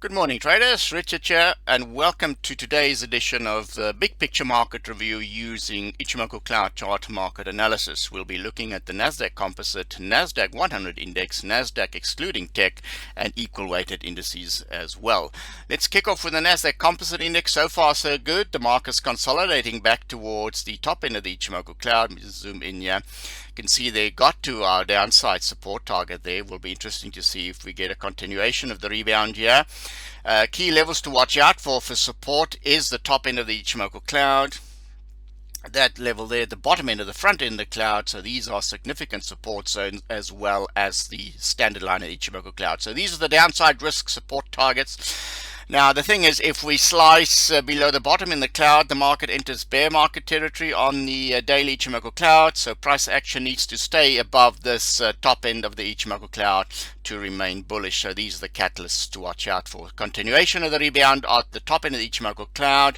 Good morning, traders. Richard here, and welcome to today's edition of the Big Picture Market Review using Ichimoku Cloud Chart Market Analysis. We'll be looking at the Nasdaq Composite, Nasdaq 100 Index, Nasdaq excluding tech, and equal weighted indices as well. Let's kick off with the Nasdaq Composite Index. So far, so good. The market's consolidating back towards the top end of the Ichimoku Cloud. Let me just zoom in here. You can see they got to our downside support target there. Will be interesting to see if we get a continuation of the rebound here. Key levels to watch out for support is the top end of the Ichimoku Cloud. That level there, the bottom end of the front end of the cloud. So these are significant support zones, as well as the standard line of Ichimoku Cloud. So these are the downside risk support targets. Now the thing is, if we slice below the bottom in the cloud, the market enters bear market territory on the daily Ichimoku Cloud. So price action needs to stay above this top end of the Ichimoku Cloud to remain bullish. So these are the catalysts to watch out for. Continuation of the rebound at the top end of the Ichimoku Cloud,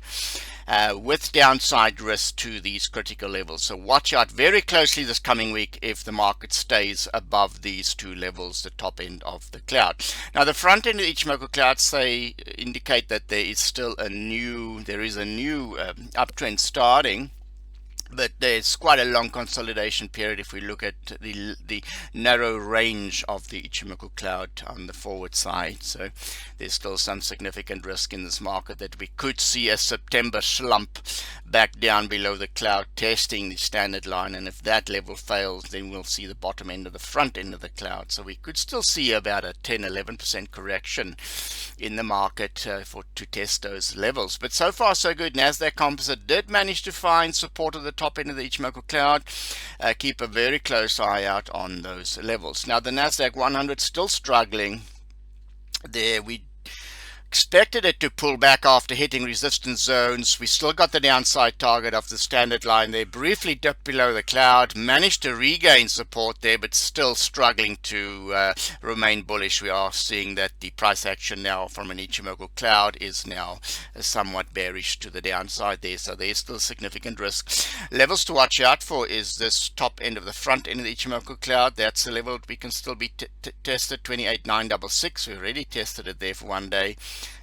with downside risk to these critical levels. So watch out very closely this coming week if the market stays above these two levels, the top end of the cloud. Now the front end of the Ichimoku Cloud indicate that there is a new uptrend starting. But there's quite a long consolidation period if we look at the narrow range of the Ichimoku Cloud on the forward side. So there's still some significant risk in this market that we could see a September slump back down below the cloud, testing the standard line. And if that level fails, then we'll see the bottom end of the front end of the cloud. So we could still see about a 10-11% correction in the market to test those levels. But so far so good. Nasdaq Composite did manage to find support at the top end of the Ichimoku Cloud. Keep a very close eye out on those levels. Now the Nasdaq 100 still struggling there. We expected it to pull back after hitting resistance zones. We still got the downside target of the standard line there. Briefly dipped below the cloud, managed to regain support there, but still struggling to remain bullish. We are seeing that the price action now from an Ichimoku Cloud is now somewhat bearish to the downside there. So there's still significant risk. Levels to watch out for is this top end of the front end of the Ichimoku Cloud. That's a level we can still be tested, 28,966. We already tested it there for one day.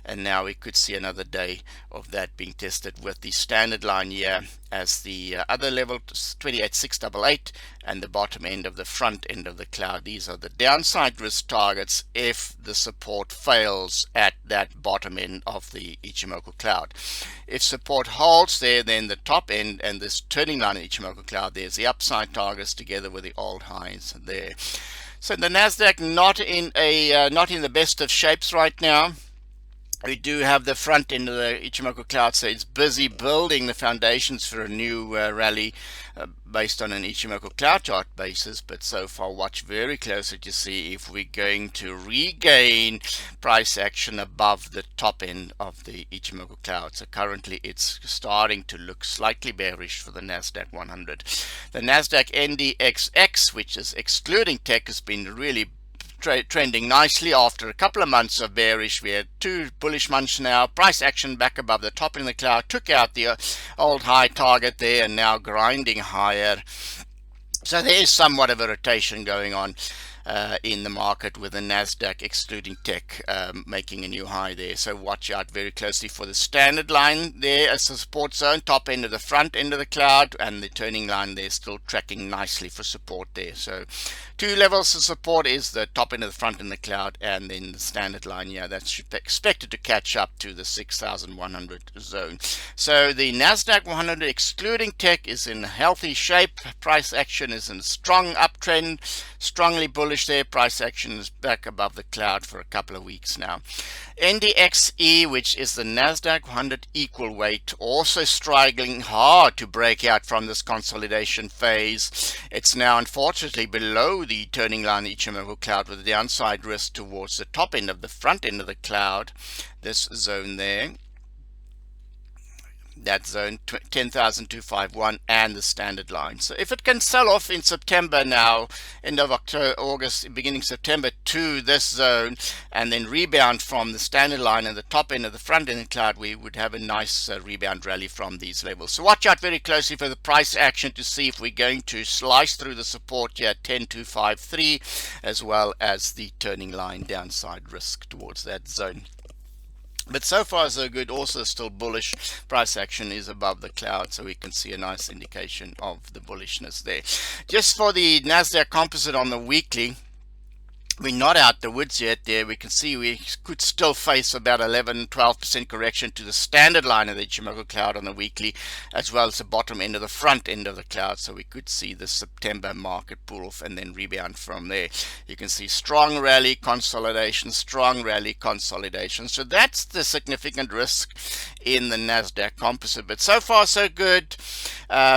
And now we could see another day of that being tested with the standard line here as the other level, 28,688, and the bottom end of the front end of the cloud. These are the downside risk targets if the support fails at that bottom end of the Ichimoku Cloud. If support holds there, then the top end and this turning line of Ichimoku Cloud, there's the upside targets together with the old highs there. So the Nasdaq not in the best of shapes right now. We do have the front end of the Ichimoku Cloud, so it's busy building the foundations for a new rally based on an Ichimoku Cloud chart basis. But so far, watch very closely to see if we're going to regain price action above the top end of the Ichimoku Cloud. So currently, it's starting to look slightly bearish for the Nasdaq 100. The Nasdaq NDXX, which is excluding tech, has been really trending nicely after a couple of months of bearish. We had two bullish months now. Price action back above the top in the cloud, took out the old high target there, and now grinding higher. So there is somewhat of a rotation going on in the market with the Nasdaq excluding tech making a new high there. So watch out very closely for the standard line there as a support zone, top end of the front end of the cloud, and the turning line there still tracking nicely for support there. So two levels of support is the top end of the front end of the cloud, and then the standard line, yeah, that's expected to catch up to the 6,100 zone. So the Nasdaq 100 excluding tech is in healthy shape. Price action is in a strong uptrend, strongly bullish there. Price action is back above the cloud for a couple of weeks now. NDXE, which is the Nasdaq 100 equal weight, also struggling hard to break out from this consolidation phase. It's now unfortunately below the turning line Ichimoku Cloud with a downside risk towards the top end of the front end of the cloud, this zone there. That zone 10,251 and the standard line. So if it can sell off in September now, end of October, August, beginning September to this zone, and then rebound from the standard line and the top end of the front end of the cloud, we would have a nice rebound rally from these levels. So watch out very closely for the price action to see if we're going to slice through the support here at 10,253, as well as the turning line downside risk towards that zone. But so far so good. Also still bullish. Price action is above the cloud, so we can see a nice indication of the bullishness there. Just for the Nasdaq Composite on the weekly, we're not out the woods yet there. We can see we could still face about 11-12% correction to the standard line of the Ichimoku cloud on the weekly, as well as the bottom end of the front end of the cloud. So we could see the September market pull off and then rebound from there. You can see strong rally consolidation, strong rally consolidation. So that's the significant risk in the Nasdaq Composite. But so far so good.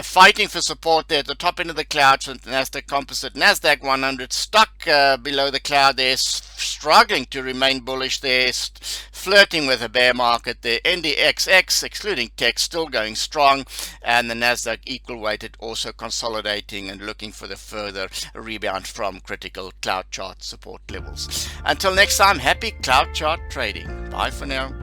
Fighting for support there at the top end of the cloud. So the Nasdaq Composite, Nasdaq 100 stuck below the cloud there, struggling to remain bullish there, flirting with a bear market. The NDXX, excluding tech, still going strong, and the Nasdaq equal weighted also consolidating and looking for the further rebound from critical cloud chart support levels. Until next time, happy cloud chart trading. Bye for now.